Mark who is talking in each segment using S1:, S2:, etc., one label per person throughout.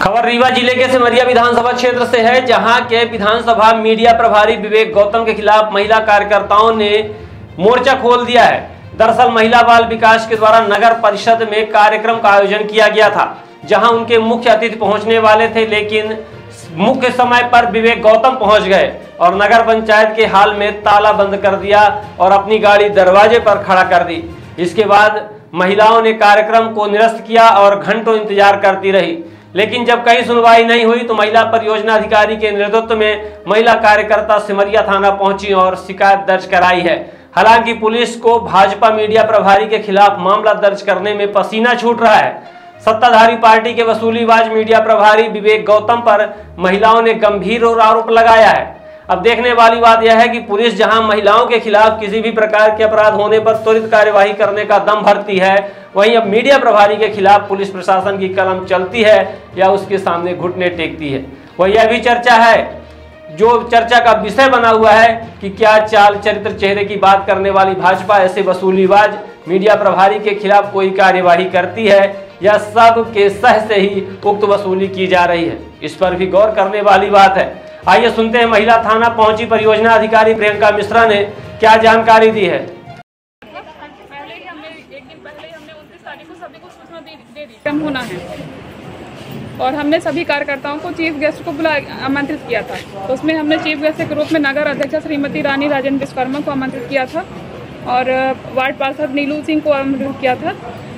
S1: खबर रीवा जिले के सिमरिया विधानसभा क्षेत्र से है, जहां के विधानसभा मीडिया प्रभारी विवेक गौतम के खिलाफ महिला कार्यकर्ताओं ने मोर्चा खोल दिया है। दरअसल महिला बाल विकास के द्वारा नगर परिषद में कार्यक्रम का आयोजन किया गया था, जहां उनके मुख्य अतिथि पहुंचने वाले थे, लेकिन मुख्य समय पर विवेक गौतम पहुंच गए और नगर पंचायत के हाल में ताला बंद कर दिया और अपनी गाड़ी दरवाजे पर खड़ा कर दी। इसके बाद महिलाओं ने कार्यक्रम को निरस्त किया और घंटों इंतजार करती रही, लेकिन जब कहीं सुनवाई नहीं हुई तो महिला परियोजना अधिकारी के नेतृत्व में महिला कार्यकर्ता सिमरिया थाना पहुंची और शिकायत दर्ज कराई है। हालांकि पुलिस को भाजपा मीडिया प्रभारी के खिलाफ मामला दर्ज करने में पसीना छूट रहा है। सत्ताधारी पार्टी के वसूलीबाज मीडिया प्रभारी विवेक गौतम पर महिलाओं ने गंभीर आरोप लगाया है। अब देखने वाली बात यह है कि पुलिस जहां महिलाओं के खिलाफ किसी भी प्रकार के अपराध होने पर त्वरित कार्यवाही करने का दम भरती है, वहीं अब मीडिया प्रभारी के खिलाफ पुलिस प्रशासन की कलम चलती है या उसके सामने घुटने टेकती है। वह यह भी चर्चा है, जो चर्चा का विषय बना हुआ है कि क्या चाल चरित्र चेहरे की बात करने वाली भाजपा ऐसे वसूलीबाज मीडिया प्रभारी के खिलाफ कोई कार्यवाही करती है या सब के सह से ही उक्त वसूली की जा रही है। इस पर भी गौर करने वाली बात है। आइए सुनते हैं महिला थाना पहुंची परियोजना अधिकारी प्रियंका मिश्रा ने क्या जानकारी दी है।
S2: होना है और हमने सभी कार्यकर्ताओं को चीफ गेस्ट को आमंत्रित किया था, तो उसमें हमने चीफ गेस्ट के रूप में नगर अध्यक्षा श्रीमती रानी राजेंद्र विश्वकर्मा को आमंत्रित किया था और वार्ड पार्षद नीलू सिंह को आमंत्रित किया था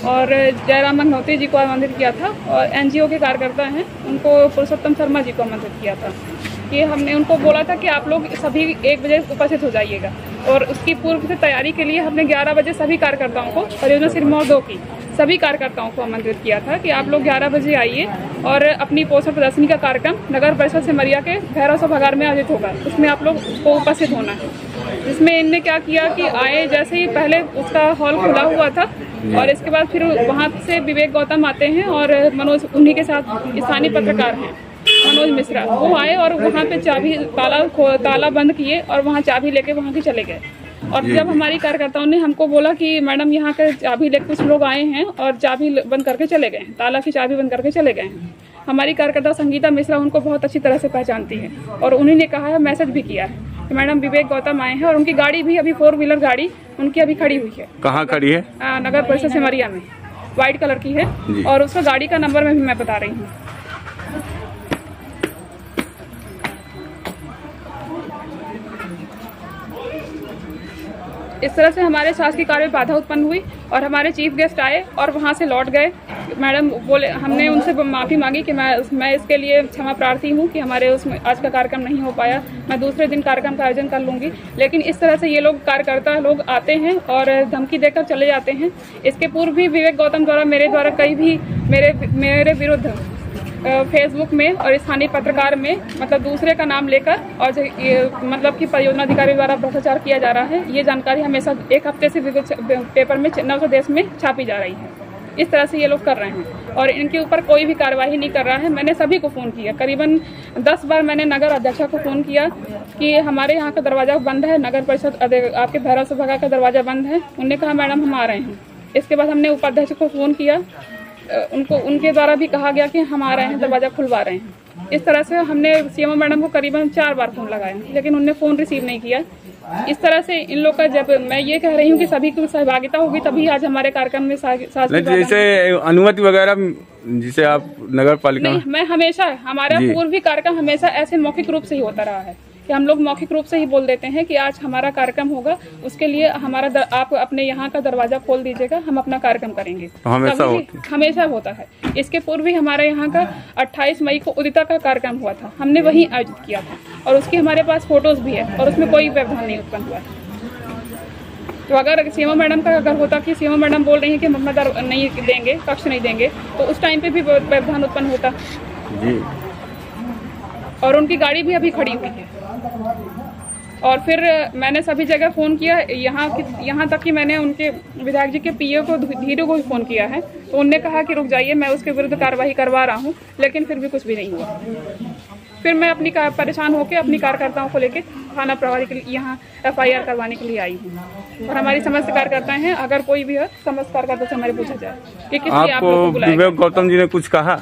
S2: और जयराम अग्नौती जी को आमंत्रित किया था और एनजीओ के कार्यकर्ता हैं उनको पुरुषोत्तम शर्मा जी को आमंत्रित किया था। कि हमने उनको बोला था कि आप लोग सभी 1 बजे उपस्थित हो जाइएगा और उसकी पूर्व से तैयारी के लिए हमने 11 बजे सभी कार्यकर्ताओं को परियोजना सिरमौर 2 की सभी कार्यकर्ताओं को आमंत्रित किया था कि आप लोग 11 बजे आइए और अपनी पोस्टर प्रदर्शनी का कार्यक्रम नगर परिषद सिमरिया के भैरव सभागार में आयोजित होगा, उसमें आप लोग को उपस्थित होना है। जिसमें इनने क्या किया कि आए जैसे ही पहले उसका हॉल खुला हुआ था और इसके बाद फिर वहाँ से विवेक गौतम आते हैं और मनोज, उन्हीं के साथ स्थानीय पत्रकार हैं मनोज मिश्रा, वो आए और वहाँ पे चाबी ताला बंद किए और वहाँ चाबी लेके वहाँ के चले गए। और जब हमारी कार्यकर्ताओं ने हमको बोला कि मैडम यहाँ के चाबी लेके कुछ लोग आए हैं और चाबी बंद करके चले गए, ताला की चाबी बंद करके चले गए हैं। हमारी कार्यकर्ता संगीता मिश्रा उनको बहुत अच्छी तरह से पहचानती है और उन्हीं ने कहा है, मैसेज भी किया है कि मैडम विवेक गौतम आए हैं और उनकी गाड़ी भी अभी 4 व्हीलर गाड़ी उनकी अभी खड़ी हुई है।
S3: कहाँ खड़ी है?
S2: नगर परिषद सिमरिया में, व्हाइट कलर की है और उसका गाड़ी का नंबर में भी मैं बता रही हूँ। इस तरह से हमारे शासकीय कार्य में बाधा उत्पन्न हुई और हमारे चीफ गेस्ट आए और वहां से लौट गए। मैडम बोले, हमने उनसे माफी मांगी कि मैं इसके लिए क्षमा प्रार्थी हूं कि हमारे उसमें आज का कार्यक्रम नहीं हो पाया, मैं दूसरे दिन कार्यक्रम का आयोजन कर लूंगी। लेकिन इस तरह से ये लोग कार्यकर्ता लोग आते हैं और धमकी देकर चले जाते हैं। इसके पूर्व भी विवेक गौतम द्वारा मेरे द्वारा कई भी मेरे विरुद्ध फेसबुक में और स्थानीय पत्रकार में मतलब दूसरे का नाम लेकर और मतलब कि परियोजना अधिकारी द्वारा भ्रष्टाचार किया जा रहा है, ये जानकारी हमेशा 1 हफ्ते से पेपर में नवदेश में छापी जा रही है। इस तरह से ये लोग कर रहे हैं और इनके ऊपर कोई भी कार्रवाई नहीं कर रहा है। मैंने सभी को फ़ोन किया, करीबन 10 बार मैंने नगर अध्यक्षा को फ़ोन किया कि हमारे यहाँ का दरवाज़ा बंद है, नगर परिषद आपके भैरव सभागार का दरवाज़ा बंद है। उनने कहा मैडम हम आ रहे हैं। इसके बाद हमने उपाध्यक्ष को फ़ोन किया, उनके द्वारा भी कहा गया कि हम आ रहे हैं, दरवाजा खुलवा रहे हैं। इस तरह से हमने सीएमओ मैडम को करीबन 4 बार फोन लगाया, लेकिन उन्होंने फोन रिसीव नहीं किया। इस तरह से इन लोग का, जब मैं ये कह रही हूँ कि सभी की सहभागिता होगी तभी आज हमारे कार्यक्रम में
S3: जैसे अनुमति वगैरह जिसे आप नगर पालिका
S2: नहीं, मैं हमेशा हमारा पूर्व भी कार्यक्रम हमेशा ऐसे मौखिक रूप से ही होता रहा है कि हम लोग मौखिक रूप से ही बोल देते हैं कि आज हमारा कार्यक्रम होगा, उसके लिए हमारा आप अपने यहाँ का दरवाजा खोल दीजिएगा, हम अपना कार्यक्रम करेंगे। हमेशा होता है। इसके पूर्व भी हमारे यहाँ का 28 मई को उदिता का कार्यक्रम हुआ था, हमने वही आयोजित किया था और उसकी हमारे पास फोटोज भी है और उसमें कोई व्यवधान नहीं उत्पन्न हुआ। तो अगर सीएमओ मैडम का अगर होता कि सीएमओ मैडम बोल रही है कि हम नहीं देंगे, कक्ष नहीं देंगे, तो उस टाइम पे भी व्यवधान उत्पन्न होता जी। और उनकी गाड़ी भी अभी खड़ी हुई है। और फिर मैंने सभी जगह फ़ोन किया, यहाँ तक कि मैंने उनके विधायक जी के पीए को धीरू को भी फ़ोन किया है, तो उनने कहा कि रुक जाइए, मैं उसके विरुद्ध कार्रवाई करवा रहा हूँ, लेकिन फिर भी कुछ भी नहीं हुआ। फिर मैं अपनी परेशान होकर अपनी कार्यकर्ताओं को लेकर थाना प्रभारी के लिए यहाँ FIR करवाने के लिए आई हूँ। और हमारी समस्त कार्यकर्ता हैं, अगर कोई भी हो समस्त कार्यकर्ता से हमारे पूछा जाए कि किस लिए आप लोगों को बुलाया।
S3: विवेक गौतम जी ने कुछ कहा?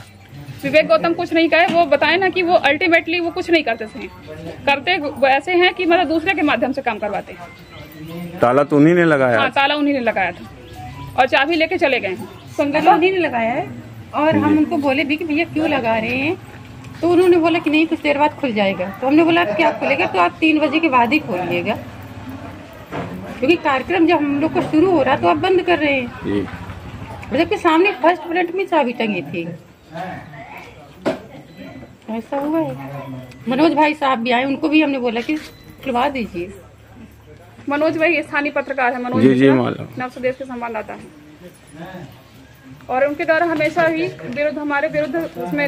S2: विवेक गौतम कुछ नहीं कहे, वो बताए ना कि वो अल्टीमेटली वो कुछ नहीं करते थे, करते वो ऐसे हैं कि मतलब दूसरे के माध्यम से काम करवाते हैं।
S3: ताला तो उन्हीं ने लगाया?
S2: हाँ, ताला उन्हीं ने लगाया था और चाबी लेके चले गए हैं।
S4: ताला उन्हीं ने लगाया है और हम उनको बोले भी कि भैया क्यों लगा रहे हैं, तो उन्होंने बोला कि नहीं कुछ देर बाद खुल जाएगा। तो हमने बोला क्या खुलेगा, तो आप 3 बजे के बाद ही खोलिएगा, क्योंकि कार्यक्रम जब हम लोग को शुरू हो रहा तो आप बंद कर रहे हैं। जबकि सामने फर्स्ट मिनट में चाबी टंगी थी। ऐसा हुआ है। मनोज भाई साहब भी आए, उनको भी हमने बोला कि खुलवा दीजिए।
S2: मनोज भाई स्थानीय पत्रकार है, मनोज नवसदेश के संवाददाता है और उनके द्वारा हमेशा ही हमारे विरुद्ध उसमें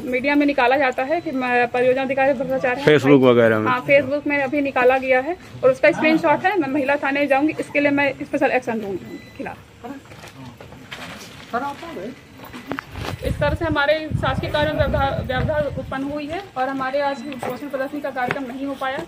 S2: मीडिया में निकाला जाता है कि परियोजना अधिकारी भ्रष्टाचार है,
S3: फेसबुक वगैरह में।
S2: हाँ, फेसबुक में अभी निकाला गया है और उसका स्क्रीनशॉट है। मैं महिला थाने जाऊंगी, इसके लिए मैं स्पेशल एक्शन लूंगी उनके खिलाफ। इस तरह से हमारे शासकीय कार्य में व्यवधान उत्पन्न हुई है और हमारे आज पोषण प्रदर्शनी का कार्यक्रम नहीं हो पाया।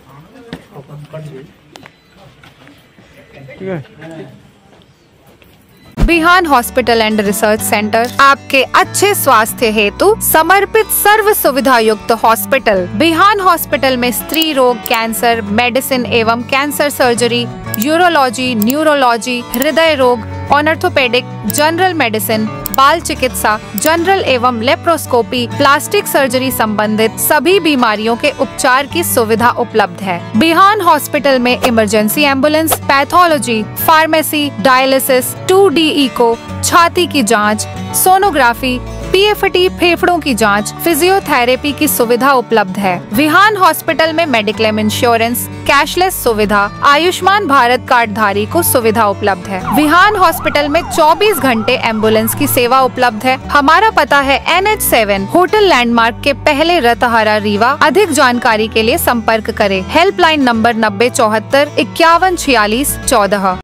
S5: बिहान हॉस्पिटल एंड रिसर्च सेंटर आपके अच्छे स्वास्थ्य हेतु समर्पित सर्व सुविधा युक्त हॉस्पिटल। बिहान हॉस्पिटल में स्त्री रोग, कैंसर मेडिसिन एवं कैंसर सर्जरी, यूरोलॉजी, न्यूरोलॉजी, हृदय रोग, ऑर्थोपेडिक, जनरल मेडिसिन, बाल चिकित्सा, जनरल एवं लेप्रोस्कोपी, प्लास्टिक सर्जरी संबंधित सभी बीमारियों के उपचार की सुविधा उपलब्ध है। बिहान हॉस्पिटल में emergency ambulance, pathology, pharmacy, dialysis, 2D echo, छाती की जांच, सोनोग्राफी, PFT फेफड़ों की जांच, फिजियोथेरेपी की सुविधा उपलब्ध है। विहान हॉस्पिटल में मेडिक्लेम इंश्योरेंस, कैशलेस सुविधा, आयुष्मान भारत कार्ड धारी को सुविधा उपलब्ध है। विहान हॉस्पिटल में 24 घंटे एम्बुलेंस की सेवा उपलब्ध है। हमारा पता है NH7 होटल लैंडमार्क के पहले रतहरा रीवा। अधिक जानकारी के लिए संपर्क करें। Helpline number 9074 5146 14।